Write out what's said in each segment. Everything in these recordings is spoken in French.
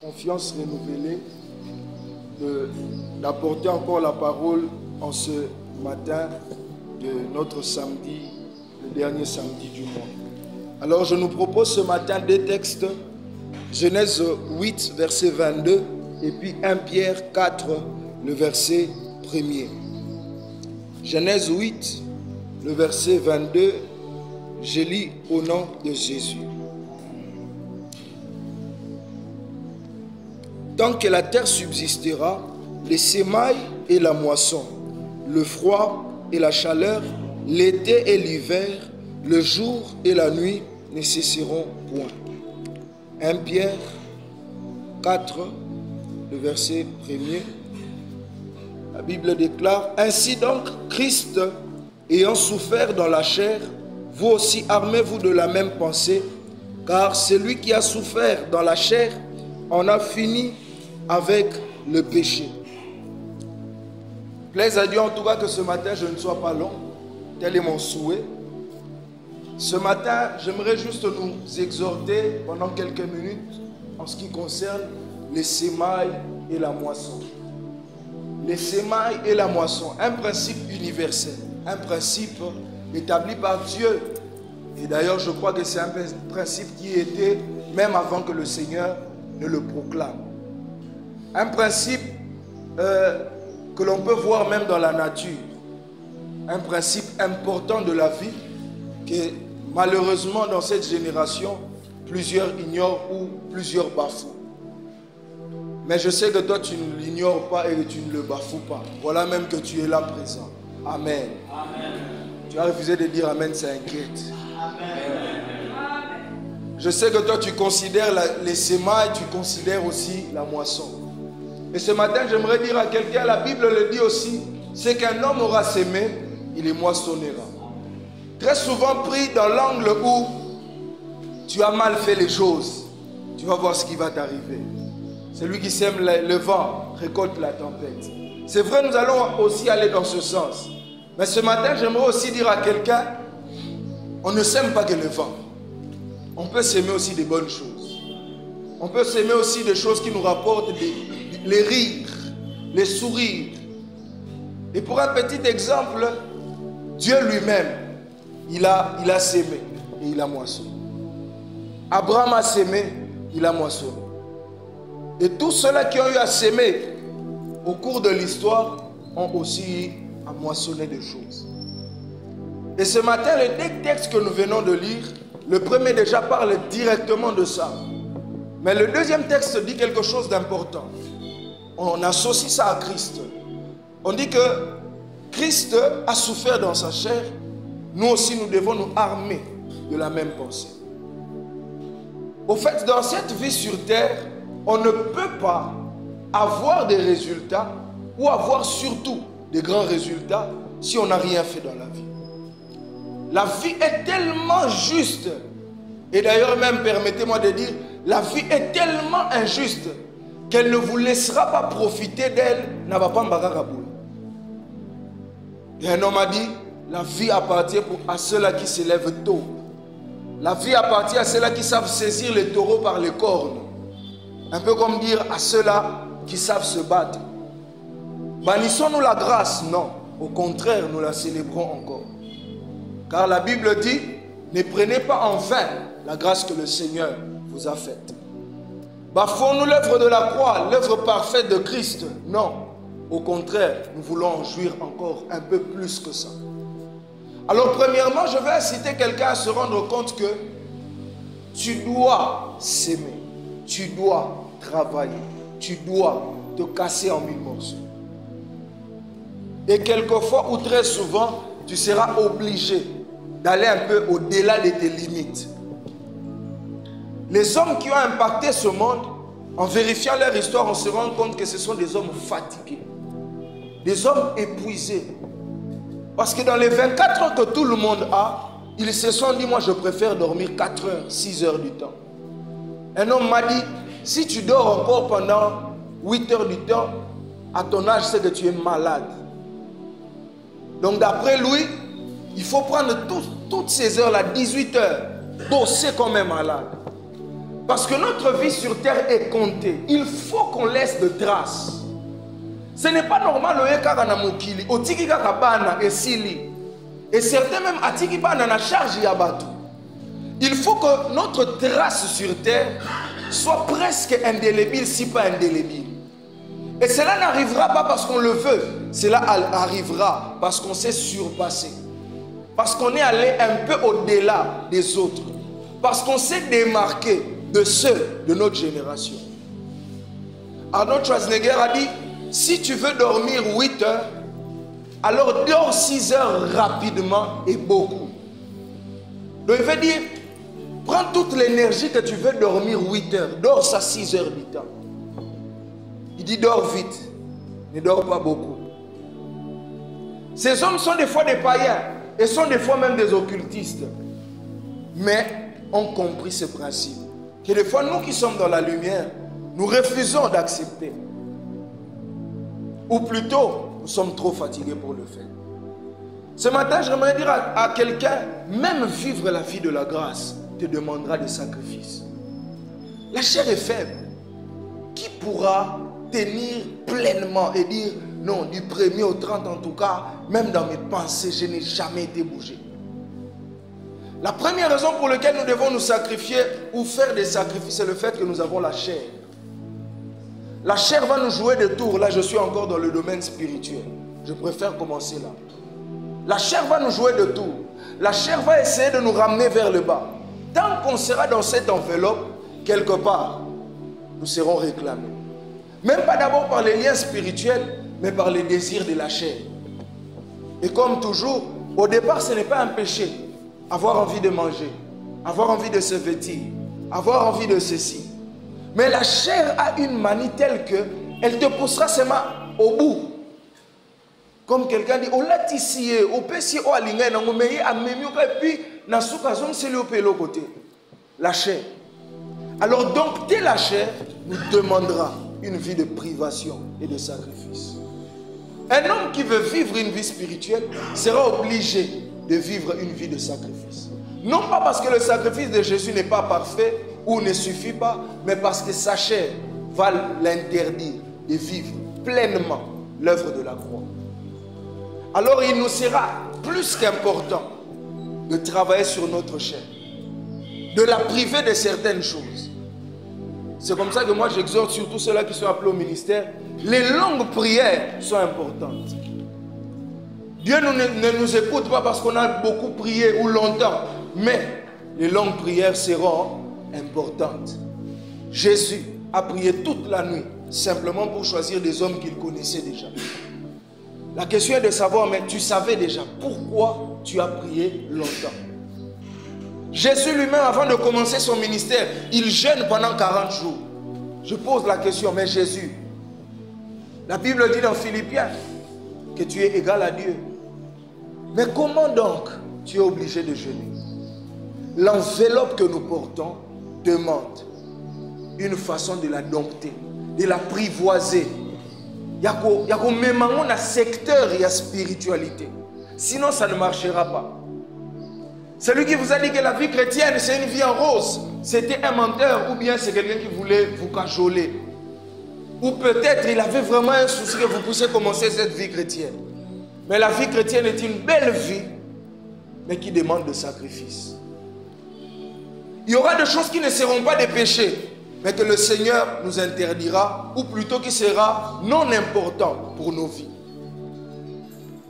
Confiance renouvelée d'apporter encore la parole en ce matin de notre samedi, le dernier samedi du mois. Alors je nous propose ce matin deux textes, Genèse 8, verset 22, et puis 1 Pierre 4, le verset 1er. Genèse 8, le verset 22, je lis au nom de Jésus. Tant que la terre subsistera, les semailles et la moisson, le froid et la chaleur, l'été et l'hiver, le jour et la nuit ne cesseront point. 1 Pierre 4, le verset 1er. La Bible déclare: ainsi donc, Christ, ayant souffert dans la chair, vous aussi armez-vous de la même pensée, car celui qui a souffert dans la chair en a fini avec le péché. Plaise à Dieu en tout cas que ce matin je ne sois pas long. Tel est mon souhait. Ce matin, j'aimerais juste nous exhorter pendant quelques minutes en ce qui concerne les semailles et la moisson. Les semailles et la moisson, un principe universel, un principe établi par Dieu. Et d'ailleurs, je crois que c'est un principe qui était même avant que le Seigneur ne le proclame. Un principe que l'on peut voir même dans la nature. Un principe important de la vie que malheureusement dans cette génération, plusieurs ignorent ou plusieurs bafouent. Mais je sais que toi tu ne l'ignores pas et que tu ne le bafoues pas. Voilà même que tu es là présent. Amen. Amen. Tu as refusé de dire Amen, ça inquiète. Amen. Je sais que toi tu considères les semailles, tu considères aussi la moisson. Et ce matin, j'aimerais dire à quelqu'un, la Bible le dit aussi, c'est qu'un homme aura sémé, il les moissonnera. Très souvent pris dans l'angle où tu as mal fait les choses, tu vas voir ce qui va t'arriver. Celui qui sème le vent récolte la tempête. C'est vrai, nous allons aussi aller dans ce sens. Mais ce matin, j'aimerais aussi dire à quelqu'un, on ne sème pas que le vent. On peut s'aimer aussi des bonnes choses. On peut s'aimer aussi des choses qui nous rapportent les rires, les sourires. Et pour un petit exemple, Dieu lui-même, il a sémé et il a moissonné. Abraham a sémé, il a moissonné. Et tous ceux-là qui ont eu à s'aimer au cours de l'histoire ont aussi eu à moissonner des choses. Et ce matin, les deux textes que nous venons de lire, le premier déjà parle directement de ça. Mais le deuxième texte dit quelque chose d'important. On associe ça à Christ. On dit que Christ a souffert dans sa chair. Nous aussi, nous devons nous armer de la même pensée. Au fait, dans cette vie sur terre, on ne peut pas avoir des résultats ou avoir surtout des grands résultats si on n'a rien fait dans la vie. La vie est tellement juste. Et d'ailleurs même, permettez-moi de dire, la vie est tellement injuste qu'elle ne vous laissera pas profiter d'elle. Et un homme a dit, la vie appartient à ceux-là qui se lèvent tôt. La vie appartient à ceux-là qui savent saisir les taureaux par les cornes. Un peu comme dire à ceux-là qui savent se battre. Bannissons-nous la grâce? Non. Au contraire, nous la célébrons encore. Car la Bible dit, ne prenez pas en vain la grâce que le Seigneur vous a faite. Bafouons-nous l'œuvre de la croix, l'œuvre parfaite de Christ? Non. Au contraire, nous voulons en jouir encore un peu plus que ça. Alors premièrement, je vais inciter quelqu'un à se rendre compte que tu dois s'aimer, tu dois travailler, tu dois te casser en 1000 morceaux. Et quelquefois ou très souvent, tu seras obligé d'aller un peu au-delà de tes limites. Les hommes qui ont impacté ce monde, en vérifiant leur histoire, on se rend compte que ce sont des hommes fatigués, des hommes épuisés. Parce que dans les 24 heures que tout le monde a, ils se sont dit, moi je préfère dormir 4 heures, 6 heures du temps. Un homme m'a dit, si tu dors encore pendant 8 heures du temps, à ton âge, c'est que tu es malade. Donc d'après lui, il faut prendre toutes ces heures-là, 18 heures, bosser comme un malade. Parce que notre vie sur terre est comptée. Il faut qu'on laisse de traces. Ce n'est pas normal et certains même atiki bana na charge yabato. Il faut que notre trace sur terre soit presque indélébile, si pas indélébile. Et cela n'arrivera pas parce qu'on le veut. Cela arrivera parce qu'on s'est surpassé. Parce qu'on est allé un peu au-delà des autres. Parce qu'on s'est démarqué de ceux de notre génération. Arnold Schwarzenegger a dit, si tu veux dormir 8 heures, alors dors 6 heures rapidement et beaucoup. Donc il veut dire, prends toute l'énergie que tu veux dormir 8 heures, dors ça 6 heures du temps. Il dit, dors vite, ne dors pas beaucoup. Ces hommes sont des fois des païens et sont des fois même des occultistes. Mais ont compris ce principe. Que des fois, nous qui sommes dans la lumière, nous refusons d'accepter. Ou plutôt, nous sommes trop fatigués pour le faire. Ce matin, j'aimerais dire à quelqu'un, même vivre la vie de la grâce te demandera des sacrifices. La chair est faible. Qui pourra tenir pleinement et dire, non, du 1er au 30 en tout cas, même dans mes pensées, je n'ai jamais été bougé. La première raison pour laquelle nous devons nous sacrifier ou faire des sacrifices, c'est le fait que nous avons la chair. La chair va nous jouer des tours. Là, je suis encore dans le domaine spirituel. Je préfère commencer là. La chair va nous jouer des tours. La chair va essayer de nous ramener vers le bas. Tant qu'on sera dans cette enveloppe, quelque part, nous serons réclamés. Même pas d'abord par les liens spirituels, mais par les désirs de la chair. Et comme toujours, au départ, ce n'est pas un péché. Avoir envie de manger, avoir envie de se vêtir, avoir envie de ceci. Mais la chair a une manie telle qu'elle te poussera seulement au bout. Comme quelqu'un dit, on l'a tissé, on peut s'y aller, on met à même et puis dans ce cas, on s'est levé l'autre côté. La chair. Alors donc, dès la chair nous demandera une vie de privation et de sacrifice. Un homme qui veut vivre une vie spirituelle sera obligé de vivre une vie de sacrifice. Non pas parce que le sacrifice de Jésus n'est pas parfait ou ne suffit pas, mais parce que sa chair va l'interdire de vivre pleinement l'œuvre de la croix. Alors il nous sera plus qu'important de travailler sur notre chair, de la priver de certaines choses. C'est comme ça que moi j'exhorte surtout ceux-là qui sont appelés au ministère, les longues prières sont importantes. Dieu ne nous écoute pas parce qu'on a beaucoup prié ou longtemps, mais les longues prières seront importantes. Jésus a prié toute la nuit, simplement pour choisir des hommes qu'il connaissait déjà. La question est de savoir, mais tu savais déjà pourquoi tu as prié longtemps. Jésus lui-même, avant de commencer son ministère, il jeûne pendant 40 jours. Je pose la question, mais Jésus, la Bible dit dans Philippiens que tu es égal à Dieu. Mais comment donc tu es obligé de jeûner? L'enveloppe que nous portons demande une façon de la dompter, de l'apprivoiser. Il y a même un secteur, il y a spiritualité. Sinon, ça ne marchera pas. Celui qui vous a dit que la vie chrétienne, c'est une vie en rose, c'était un menteur ou bien c'est quelqu'un qui voulait vous cajoler. Ou peut-être il avait vraiment un souci que vous puissiez commencer cette vie chrétienne. Mais la vie chrétienne est une belle vie, mais qui demande de sacrifice. Il y aura des choses qui ne seront pas des péchés, mais que le Seigneur nous interdira, ou plutôt qui sera non important pour nos vies.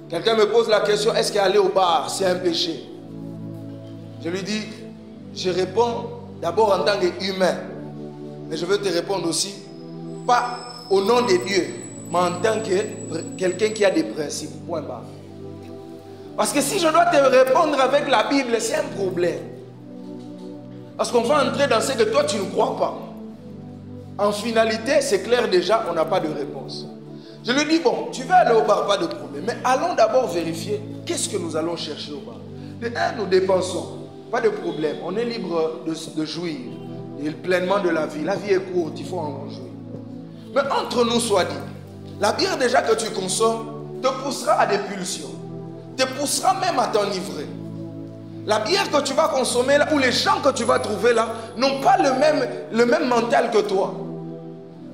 Quelqu'un me pose la question, est-ce qu'aller au bar, c'est un péché? Je lui dis, je réponds d'abord en tant qu'humain, mais je veux te répondre aussi, pas au nom de Dieu, mais en tant que quelqu'un qui a des principes, point barre. Parce que si je dois te répondre avec la Bible, c'est un problème. Parce qu'on va entrer dans ce que toi tu ne crois pas. En finalité, c'est clair déjà, on n'a pas de réponse. Je lui dis, bon, tu veux aller au bar, pas de problème. Mais allons d'abord vérifier qu'est-ce que nous allons chercher au bar. De un, nous dépensons, pas de problème. On est libre de jouir et pleinement de la vie. La vie est courte, il faut en jouir. Mais entre nous soit dit, la bière déjà que tu consommes te poussera à des pulsions, te poussera même à t'enivrer. La bière que tu vas consommer là, ou les gens que tu vas trouver là, n'ont pas le même mental que toi.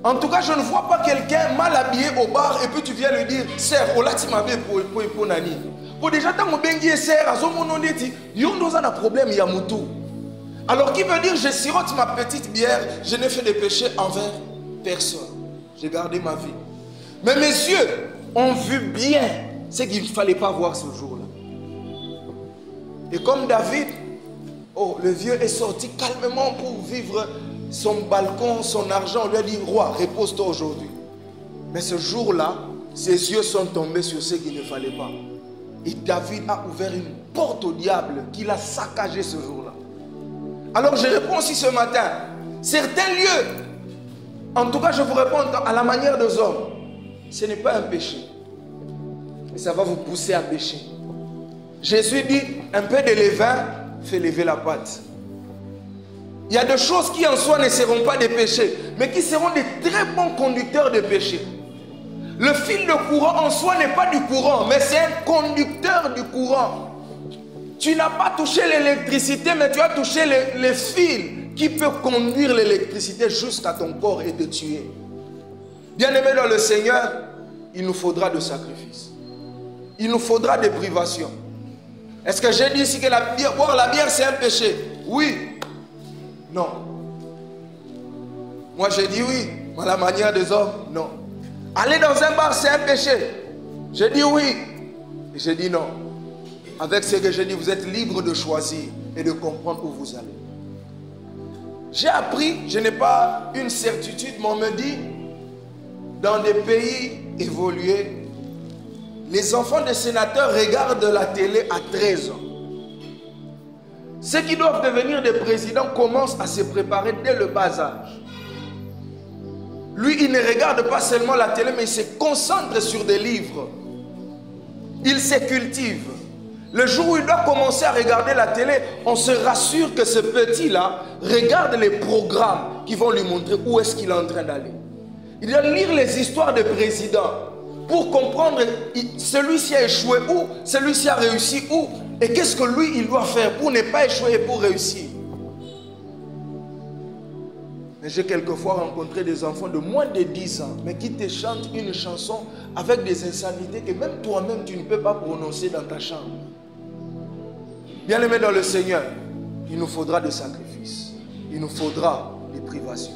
En tout cas, je ne vois pas quelqu'un mal habillé au bar et puis tu viens lui dire, Sœur, au tu m'avais pour nani. Pour déjà, tant que tu es sœur, à ce moment là, il y a un problème, il y a moutou. Alors, qui veut dire, je sirote ma petite bière, je n'ai fait de péché envers personne. J'ai gardé ma vie. Mais mes yeux ont vu bien ce qu'il ne fallait pas voir ce jour-là. Et comme David, oh, le vieux est sorti calmement pour vivre son balcon, son argent. On lui a dit, roi, repose-toi aujourd'hui. Mais ce jour-là, ses yeux sont tombés sur ce qu'il ne fallait pas. Et David a ouvert une porte au diable qu'il a saccagé ce jour-là. Alors je réponds aussi ce matin, certains lieux, en tout cas je vous réponds à la manière des hommes, ce n'est pas un péché. Et ça va vous pousser à pécher. Jésus dit, un peu de levain fait lever la pâte. Il y a des choses qui en soi ne seront pas des péchés, mais qui seront des très bons conducteurs de péché. Le fil de courant en soi n'est pas du courant, mais c'est un conducteur du courant. Tu n'as pas touché l'électricité, mais tu as touché les fils qui peuvent conduire l'électricité jusqu'à ton corps et te tuer. Bien-aimés dans le Seigneur, il nous faudra de sacrifices. Il nous faudra des privations. Est-ce que j'ai dit ici que boire la bière c'est un péché? Oui. Non. Moi j'ai dit oui. À la manière des hommes, non. Aller dans un bar c'est un péché. J'ai dit oui. Et j'ai dit non. Avec ce que j'ai dit, vous êtes libre de choisir et de comprendre où vous allez. J'ai appris, je n'ai pas une certitude, mais on me dit, dans des pays évolués, les enfants des sénateurs regardent la télé à 13 ans. Ceux qui doivent devenir des présidents commencent à se préparer dès le bas âge. Lui, il ne regarde pas seulement la télé, mais il se concentre sur des livres. Il se cultive. Le jour où il doit commencer à regarder la télé, on se rassure que ce petit-là regarde les programmes qui vont lui montrer où est-ce qu'il est en train d'aller. Il doit lire les histoires des présidents pour comprendre celui-ci a échoué où, celui-ci a réussi où, et qu'est-ce que lui, il doit faire pour ne pas échouer et pour réussir. Mais j'ai quelquefois rencontré des enfants de moins de 10 ans, mais qui te chantent une chanson avec des insanités que même toi-même, tu ne peux pas prononcer dans ta chambre. Bien-aimés dans le Seigneur, il nous faudra des sacrifices. Il nous faudra des privations.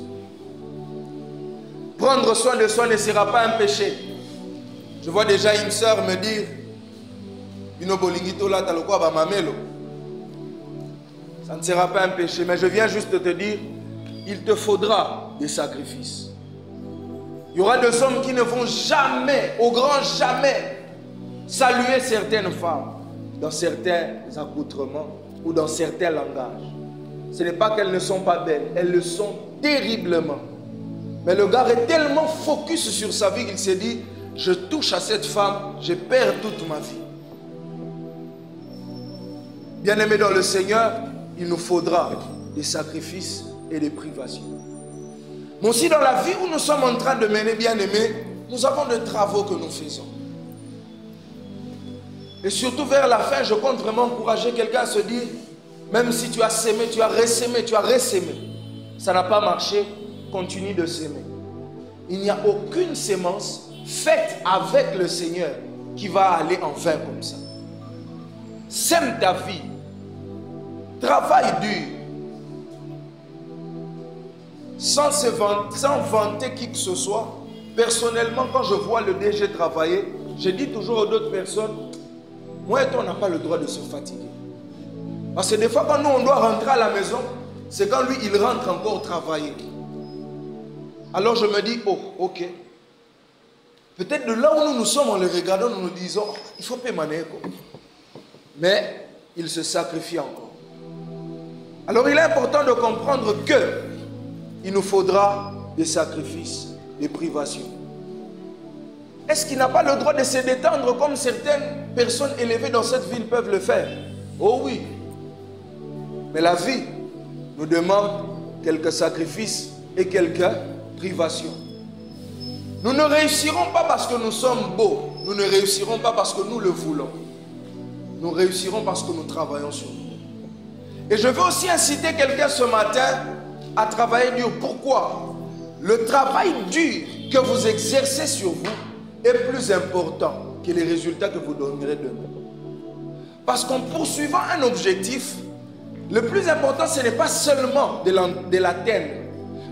Prendre soin de soi ne sera pas un péché. Je vois déjà une sœur me dire, ça ne sera pas un péché, mais je viens juste te dire, il te faudra des sacrifices. Il y aura des hommes qui ne vont jamais, au grand jamais, saluer certaines femmes dans certains accoutrements ou dans certains langages. Ce n'est pas qu'elles ne sont pas belles, elles le sont terriblement. Mais le gars est tellement focus sur sa vie qu'il s'est dit, je touche à cette femme, je perds toute ma vie. Bien-aimés dans le Seigneur, il nous faudra des sacrifices et des privations. Mais aussi dans la vie où nous sommes en train de mener, bien-aimés, nous avons des travaux que nous faisons. Et surtout vers la fin, je compte vraiment encourager quelqu'un à se dire, même si tu as sémé, tu as ressémé, ça n'a pas marché, continue de s'aimer. Il n'y a aucune sémence faite avec le Seigneur qui va aller en vain comme ça. Sème ta vie. Travaille dur. Sans vanter qui que ce soit. Personnellement, quand je vois le DG travailler, je dis toujours aux autres personnes, moi et toi, on n'a pas le droit de se fatiguer. Parce que des fois, quand nous, on doit rentrer à la maison, c'est quand lui, il rentre encore travailler. Alors je me dis, oh, ok. Peut-être de là où nous sommes, en le regardant, nous nous disons, oh, il faut payer maner. Mais il se sacrifie encore. Alors il est important de comprendre que il nous faudra des sacrifices, des privations. Est-ce qu'il n'a pas le droit de se détendre comme certaines personnes élevées dans cette ville peuvent le faire? Oh oui. Mais la vie nous demande quelques sacrifices et quelques privations. Nous ne réussirons pas parce que nous sommes beaux. Nous ne réussirons pas parce que nous le voulons. Nous réussirons parce que nous travaillons sur nous. Et je veux aussi inciter quelqu'un ce matin à travailler dur. Pourquoi? Le travail dur que vous exercez sur vous est plus important que les résultats que vous donnerez demain. Parce qu'en poursuivant un objectif, le plus important, ce n'est pas seulement de l'atteindre,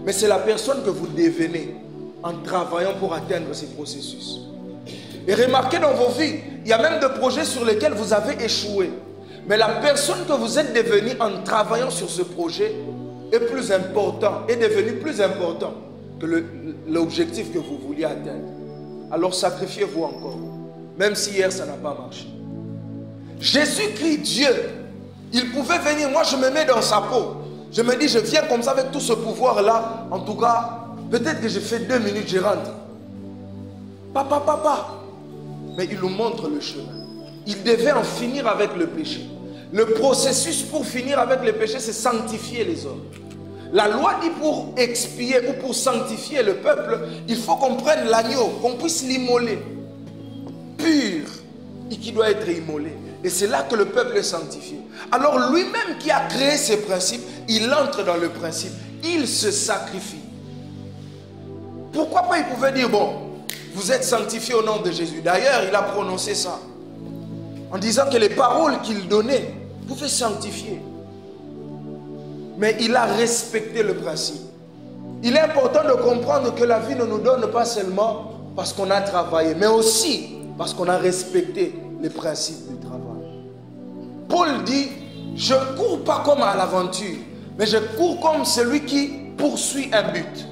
mais c'est la personne que vous devenez en travaillant pour atteindre ces processus. Et remarquez dans vos vies, il y a même des projets sur lesquels vous avez échoué. Mais la personne que vous êtes devenu en travaillant sur ce projet est plus important, est devenu plus important que l'objectif que vous vouliez atteindre. Alors sacrifiez-vous encore, même si hier ça n'a pas marché. Jésus-Christ, Dieu, il pouvait venir, moi je me mets dans sa peau. Je me dis, je viens comme ça avec tout ce pouvoir-là. En tout cas, peut-être que je fais 2 minutes, je rentre. Papa. Mais il nous montre le chemin. Il devait en finir avec le péché. Le processus pour finir avec le péché, c'est sanctifier les hommes. La loi dit pour expier ou pour sanctifier le peuple, il faut qu'on prenne l'agneau, qu'on puisse l'immoler. Pur, et qui doit être immolé. Et c'est là que le peuple est sanctifié. Alors lui-même qui a créé ces principes, il entre dans le principe. Il se sacrifie. Pourquoi pas il pouvait dire, bon, vous êtes sanctifiés au nom de Jésus. D'ailleurs, il a prononcé ça. En disant que les paroles qu'il donnait pouvaient sanctifier. Mais il a respecté le principe. Il est important de comprendre que la vie ne nous donne pas seulement parce qu'on a travaillé, mais aussi parce qu'on a respecté les principes du travail. Paul dit, je ne cours pas comme à l'aventure, mais je cours comme celui qui poursuit un but.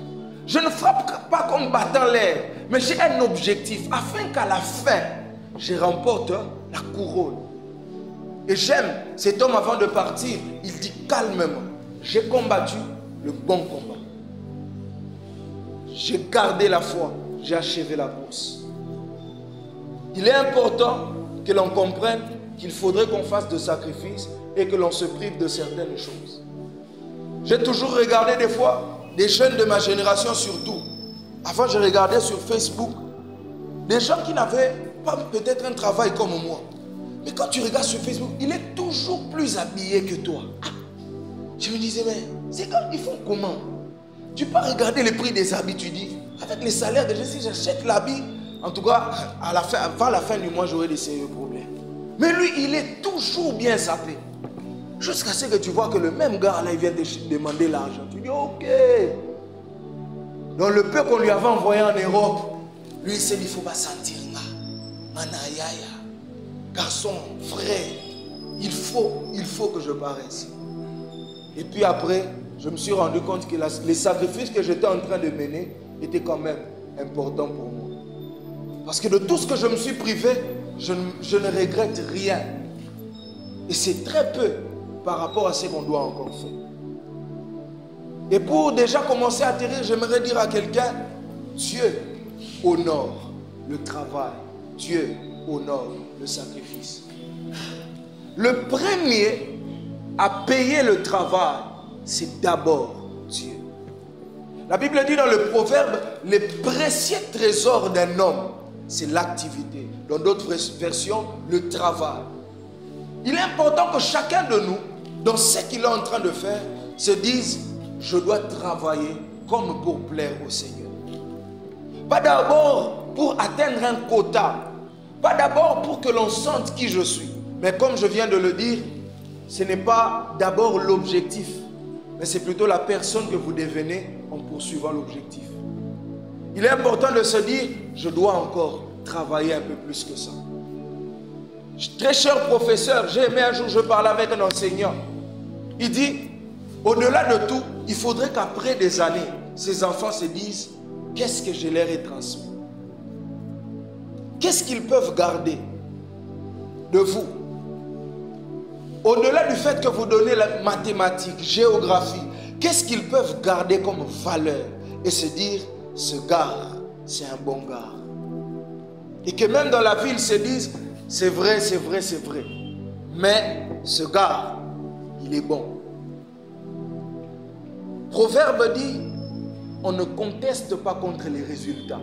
Je ne frappe pas comme battant l'air, mais j'ai un objectif, afin qu'à la fin, je remporte la couronne. Et j'aime cet homme avant de partir, il dit calmement, j'ai combattu le bon combat. J'ai gardé la foi, j'ai achevé la course. Il est important que l'on comprenne qu'il faudrait qu'on fasse de sacrifices et que l'on se prive de certaines choses. J'ai toujours regardé des fois des jeunes de ma génération surtout. Avant, je regardais sur Facebook des gens qui n'avaient pas peut-être un travail comme moi. Mais quand tu regardes sur Facebook, il est toujours plus habillé que toi. Je me disais, mais c'est quand ils font comment? Tu peux regarder le prix des habits, tu dis, avec les salaires de si j'achète l'habit, en tout cas, avant la fin du mois, j'aurai des sérieux problèmes. Mais lui, il est toujours bien sapé. Jusqu'à ce que tu vois que le même gars, là, il vient te demander l'argent. Tu dis, ok. Donc le peu qu'on lui avait envoyé en Europe, lui, il s'est dit, il ne faut pas sentir là. Manayaya. Garçon, frère, il faut que je paraisse. Et puis après, je me suis rendu compte que les sacrifices que j'étais en train de mener étaient quand même importants pour moi. Parce que de tout ce que je me suis privé, je ne regrette rien. Et c'est très peu par rapport à ce qu'on doit encore faire. Et pour déjà commencer à atterrir, j'aimerais dire à quelqu'un, Dieu honore le travail. Dieu honore le sacrifice. Le premier à payer le travail, c'est d'abord Dieu. La Bible dit dans le proverbe, les précieux trésors d'un homme, c'est l'activité. Dans d'autres versions, le travail. Il est important que chacun de nous, dans ce qu'il est en train de faire, se dise, je dois travailler comme pour plaire au Seigneur. Pas d'abord pour atteindre un quota, pas d'abord pour que l'on sente qui je suis. Mais comme je viens de le dire, ce n'est pas d'abord l'objectif, mais c'est plutôt la personne que vous devenez en poursuivant l'objectif. Il est important de se dire, je dois encore travailler un peu plus que ça. Très cher professeur, j'ai aimé un jour, je parlais avec un enseignant. Il dit, au-delà de tout, il faudrait qu'après des années, ces enfants se disent, qu'est-ce que je leur ai transmis? Qu'est-ce qu'ils peuvent garder de vous? Au-delà du fait que vous donnez la mathématique, géographie, qu'est-ce qu'ils peuvent garder comme valeur? Et se dire, ce gars, c'est un bon gars. Et que même dans la vie, ils se disent, c'est vrai, c'est vrai, c'est vrai. Mais ce gars, il est bon. Proverbe dit, on ne conteste pas contre les résultats.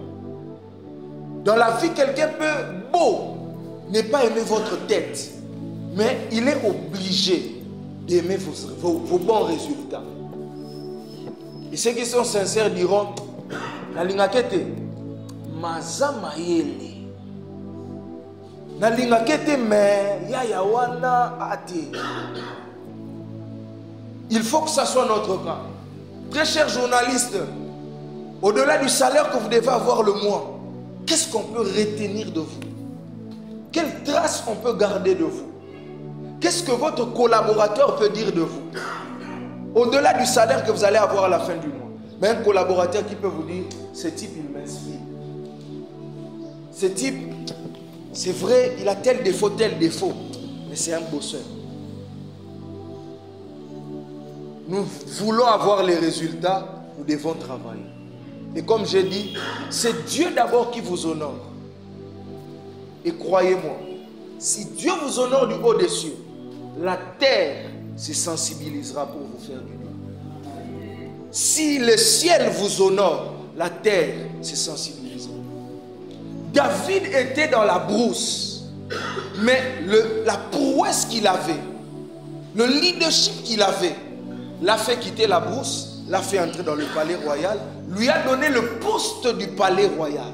Dans la vie, quelqu'un peut, ne pas aimer votre tête. Mais il est obligé d'aimer vos bons résultats. Et ceux qui sont sincères diront, Nalingakete, Mazamayele. Nalingakete, mais Yayawana Ate. Il faut que ça soit notre cas. Très chers journalistes, au-delà du salaire que vous devez avoir le mois, qu'est-ce qu'on peut retenir de vous? Quelle trace on peut garder de vous? Qu'est-ce que votre collaborateur peut dire de vous? Au-delà du salaire que vous allez avoir à la fin du mois. Mais un collaborateur qui peut vous dire, ce type, il m'inspire. Ce type, c'est vrai, il a tel défaut, mais c'est un bosseur. Nous voulons avoir les résultats, nous devons travailler. Et comme j'ai dit, c'est Dieu d'abord qui vous honore. Et croyez-moi, si Dieu vous honore du haut des cieux, la terre se sensibilisera pour vous faire du bien. Si le ciel vous honore, la terre se sensibilisera. David était dans la brousse, mais la prouesse qu'il avait, le leadership qu'il avait, l'a fait quitter la brousse, l'a fait entrer dans le palais royal, lui a donné le poste du palais royal.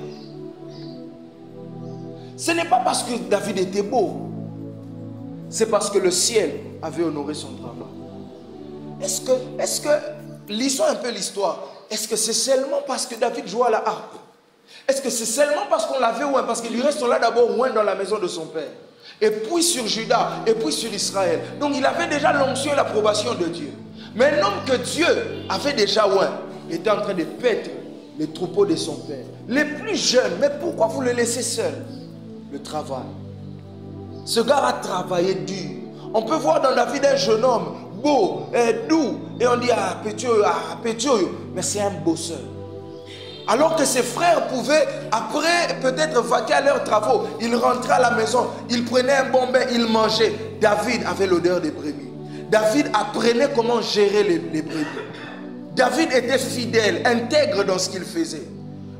Ce n'est pas parce que David était beau, c'est parce que le ciel avait honoré son travail. Est-ce que, lisons un peu l'histoire, est-ce que c'est seulement parce que David jouait à la harpe? Est-ce que c'est seulement parce qu'on l'avait oint? Parce qu'il lui reste là d'abord oint dans la maison de son père. Et puis sur Juda, et puis sur Israël. Donc il avait déjà l'onction et l'approbation de Dieu. Mais un homme que Dieu avait déjà oint était en train de paître les troupeaux de son père. Les plus jeunes, mais pourquoi vous le laissez seul? Le travail. Ce gars a travaillé dur. On peut voir dans David un jeune homme beau, doux, et on dit ah Pétio, mais c'est un bosseur. Alors que ses frères pouvaient, après peut-être vaquer à leurs travaux, ils rentraient à la maison, ils prenaient un bon bain, ils mangeaient. David avait l'odeur des brebis. David apprenait comment gérer les brebis. David était fidèle, intègre dans ce qu'il faisait.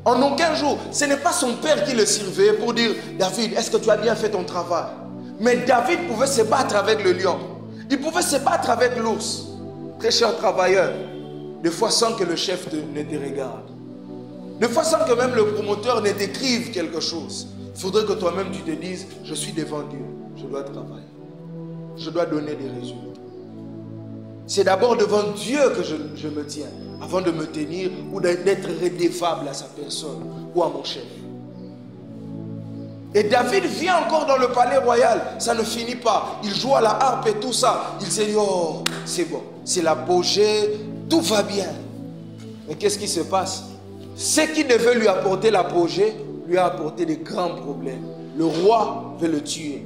En aucun jour, ce n'est pas son père qui le surveillait pour dire David, est-ce que tu as bien fait ton travail? Mais David pouvait se battre avec le lion. Il pouvait se battre avec l'ours. Très cher travailleur, des fois sans que le chef ne te regarde. Des fois sans que même le promoteur ne t'écrive quelque chose. Il faudrait que toi-même tu te dises, je suis devant Dieu, je dois travailler. Je dois donner des résultats. C'est d'abord devant Dieu que je me tiens, avant de me tenir ou d'être redevable à sa personne ou à mon chef. Et David vient encore dans le palais royal, ça ne finit pas. Il joue à la harpe et tout ça. Il s'est dit, oh, c'est bon, c'est l'apogée, tout va bien. Mais qu'est-ce qui se passe? Ce qui devait lui apporter l'apogée, lui a apporté des grands problèmes. Le roi veut le tuer.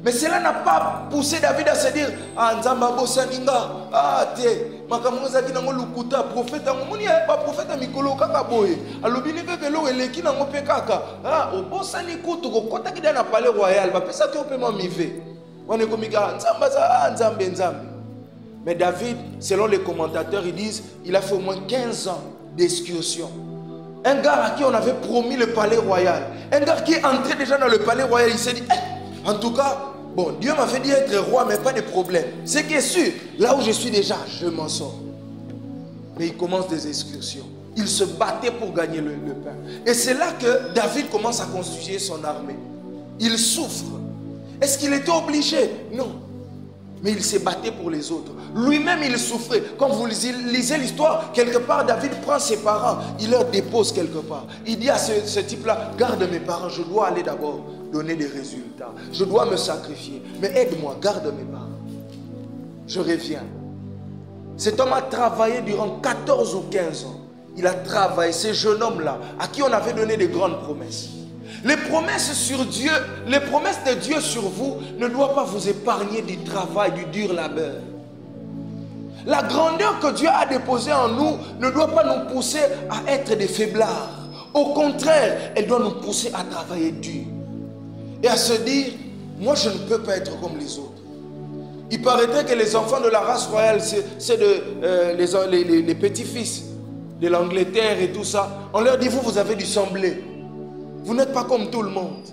Mais cela n'a pas poussé David à se dire ah nzamba bosaninga ah te makamuza ki nango lukuta prophète ngomoni pas prophète mikolo kaka boye alobini pe velo eleki nango pe kaka ah obosani kutu kokota ki na palais royal ba pesa ki opema mive on est comme nzamba za nzambe. Mais David, selon les commentateurs, ils disent il a fait au moins 15 ans d'excursion. Un gars à qui on avait promis le palais royal, un gars qui est entré déjà dans le palais royal, il s'est dit en tout cas, bon, Dieu m'a fait dire être roi, mais pas de problème. Ce qui est sûr, là où je suis déjà, je m'en sors. Mais il commence des excursions. Il se battait pour gagner le pain. Et c'est là que David commence à constituer son armée. Il souffre. Est-ce qu'il était obligé? Non. Mais il s'est battu pour les autres. Lui-même, il souffrait. Quand vous lisez l'histoire, quelque part, David prend ses parents, il leur dépose quelque part. Il dit à ce type-là, garde mes parents, je dois aller d'abord donner des résultats. Je dois me sacrifier. Mais aide-moi, garde mes parents. Je reviens. Cet homme a travaillé durant 14 ou 15 ans. Il a travaillé, ce jeune homme-là, à qui on avait donné de grandes promesses. Les promesses sur Dieu, les promesses de Dieu sur vous ne doivent pas vous épargner du travail, du dur labeur. La grandeur que Dieu a déposée en nous ne doit pas nous pousser à être des faiblards. Au contraire, elle doit nous pousser à travailler dur. Et à se dire, moi je ne peux pas être comme les autres. Il paraîtrait que les enfants de la race royale, c'est les petits-fils de l'Angleterre et tout ça. On leur dit, vous avez du sang bleu. Vous n'êtes pas comme tout le monde.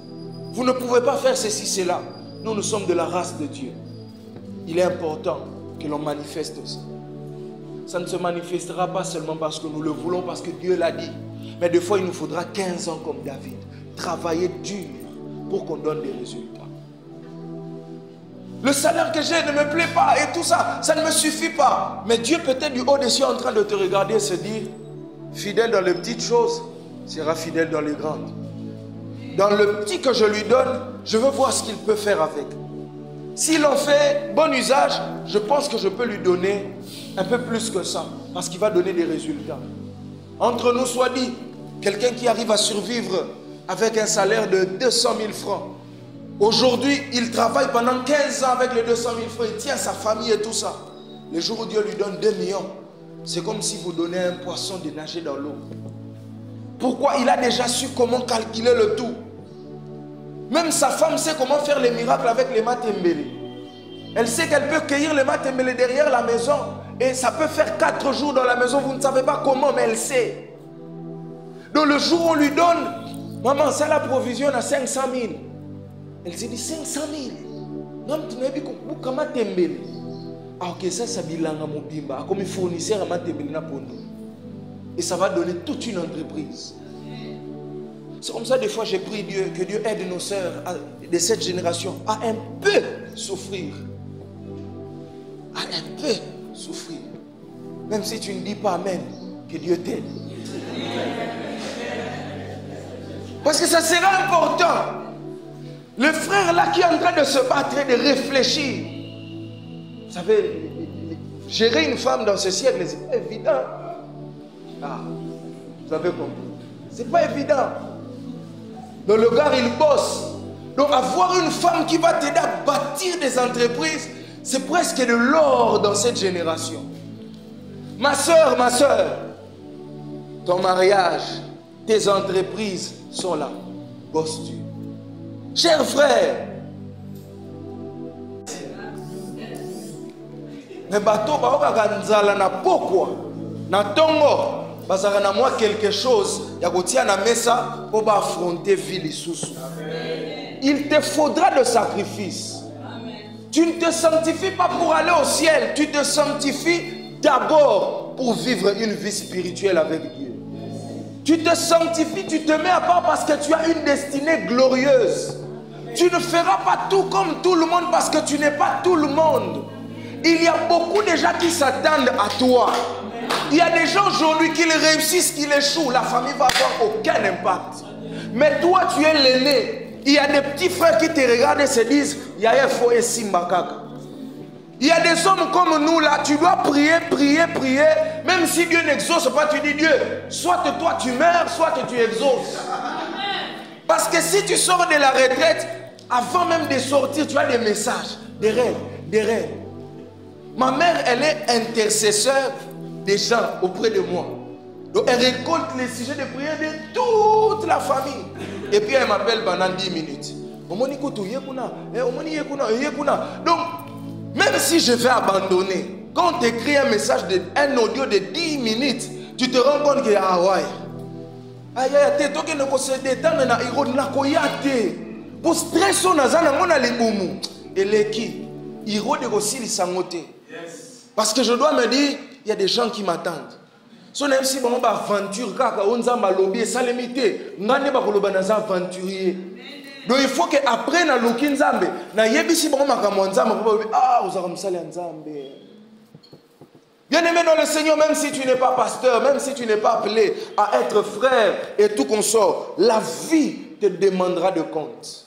Vous ne pouvez pas faire ceci, cela. Nous sommes de la race de Dieu. il est important que l'on manifeste ça. Ça ne se manifestera pas seulement parce que nous le voulons, parce que Dieu l'a dit. Mais des fois, il nous faudra 15 ans comme David. Travailler dur pour qu'on donne des résultats. Le salaire que j'ai ne me plaît pas et tout ça, ça ne me suffit pas. Mais Dieu peut-être du haut des cieux en train de te regarder et se dire, fidèle dans les petites choses, sera fidèle dans les grandes. Dans le petit que je lui donne, je veux voir ce qu'il peut faire avec. S'il en fait bon usage, je pense que je peux lui donner un peu plus que ça, parce qu'il va donner des résultats. Entre nous soit dit, quelqu'un qui arrive à survivre avec un salaire de 200 000 francs, aujourd'hui, il travaille pendant 15 ans avec les 200 000 francs, il tient sa famille et tout ça. Le jour où Dieu lui donne 2 millions, c'est comme si vous donnez à un poisson de nager dans l'eau. Pourquoi? Il a déjà su comment calculer le tout. Même sa femme sait comment faire les miracles avec les matembele. Elle sait qu'elle peut cueillir les matembele derrière la maison. Et ça peut faire 4 jours dans la maison. Vous ne savez pas comment, mais elle sait. Donc le jour où on lui donne, maman, ça la provision à 500 000. Elle s'est dit 500 000. Non, tu n'as pas beaucoup de matembele. Ah ok, ça bilanga mobimba. Comme il fournisseur à matembele na pondo. Et ça va donner toute une entreprise. C'est comme ça, des fois, j'ai prié Dieu, que Dieu aide nos sœurs de cette génération à un peu souffrir. À un peu souffrir. Même si tu ne dis pas Amen, que Dieu t'aide. Parce que ça sera important. Le frère là qui est en train de se battre et de réfléchir. Vous savez, gérer une femme dans ce siècle, c'est pas évident. Ah, vous avez compris. C'est pas évident. Donc le gars, il bosse. Donc avoir une femme qui va t'aider à bâtir des entreprises, c'est presque de l'or dans cette génération. Ma soeur, ton mariage, tes entreprises sont là. Bosse-tu. Cher frère, mais bateau, na pourquoi? Na tongo. Parce que moi quelque chose, il na mesa pour affronter vie sous. Il te faudra de sacrifice. Tu ne te sanctifies pas pour aller au ciel, tu te sanctifies d'abord pour vivre une vie spirituelle avec Dieu. Tu te sanctifies, tu te mets à part parce que tu as une destinée glorieuse. Tu ne feras pas tout comme tout le monde parce que tu n'es pas tout le monde. Il y a beaucoup de gens qui s'attendent à toi. Il y a des gens aujourd'hui qui réussissent, qui échouent. La famille va avoir aucun impact. Mais toi, tu es l'aîné. Il y a des petits frères qui te regardent et se disent, il y a un faux et simbakaka. Il y a des hommes comme nous là, tu dois prier. Même si Dieu n'exauce pas, tu dis Dieu, soit toi tu meurs, soit tu exauces. Parce que si tu sors de la retraite, avant même de sortir, tu as des messages, des rêves. Ma mère, elle est intercesseur des gens auprès de moi. Donc elle récolte les sujets de prière de toute la famille. Et puis elle m'appelle pendant 10 minutes. Donc, même si je vais abandonner, quand on t'écrit un message, un audio de 10 minutes, tu te rends compte que ah ouais. Pour stress, on a les boumous. Et les qui? Parce que je dois me dire, il y a des gens qui m'attendent. Si on a aussi une aventure, on a lobby, ça limité. On a aventurier. Donc il faut qu'après, na loki nzambe, na yebisi bon makambo nzambe, ah, vous avez musala nzambe. Bien-aimé dans le Seigneur, même si tu n'es pas pasteur, même si tu n'es pas appelé à être frère et tout consort, la vie te demandera de compte.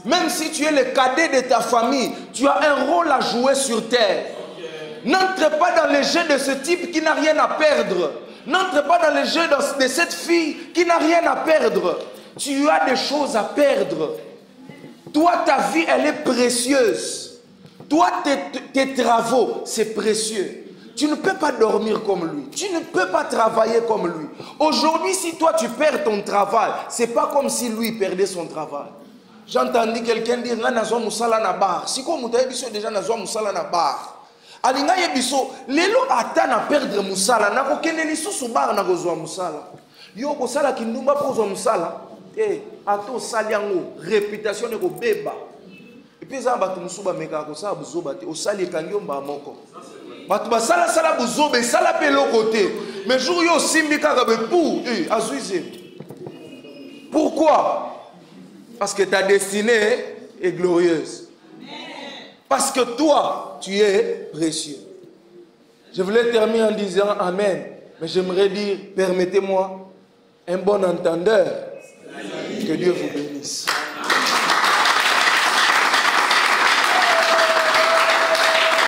Même si tu es le cadet de ta famille, tu as un rôle à jouer sur terre. N'entre pas dans les jeux de ce type qui n'a rien à perdre. N'entre pas dans les jeux de cette fille qui n'a rien à perdre. Tu as des choses à perdre. Toi, ta vie, elle est précieuse. Toi, tes travaux, c'est précieux. Tu ne peux pas dormir comme lui. Tu ne peux pas travailler comme lui. Aujourd'hui, si toi, tu perds ton travail, ce n'est pas comme si lui perdait son travail. J'ai entendu quelqu'un dire, si comme tu as déjà na bar. Alinga yebiso lelo ata na perdre musala na kokende lisusu bar na kozwa musala yo kosala kindumba kozwa musala ato sali yango réputation ne ko beba Et puis ça va nous souba meka ko ça buzo bate au sali kangi omba moko. Batu ba sala buzo be sala pe l'autre côté. Mais jour yo simbi kaka be pour azuize. Pourquoi? Parce que ta destinée est glorieuse. Parce que toi, tu es précieux. Je voulais terminer en disant Amen. Mais j'aimerais dire, permettez-moi, un bon entendeur. Que Dieu vous bénisse.